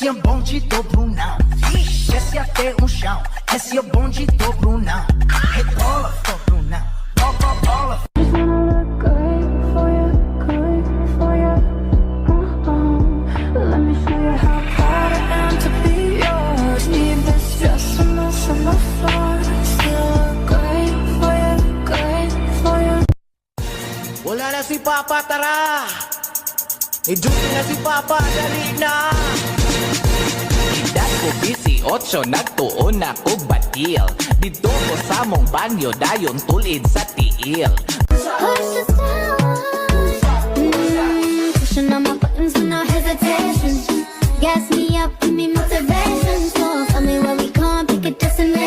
Esse é bom de dobro não. Desce até o chão. Esse é bom de dobro não. Rebola, dobro não. Bola, bola. Just wanna look good for you, good for you. Let me show you how proud I am to be yours. Leave this dress a mess on the floor. Still look good for you, good for you. Wala na si Papa, tara. I-duty na si Papa, dali na. Edad ko busy 8, nagtuon na kog batil. Dito ko sa mong banyo, dayon tulid sa tiil. Push us down, pushing on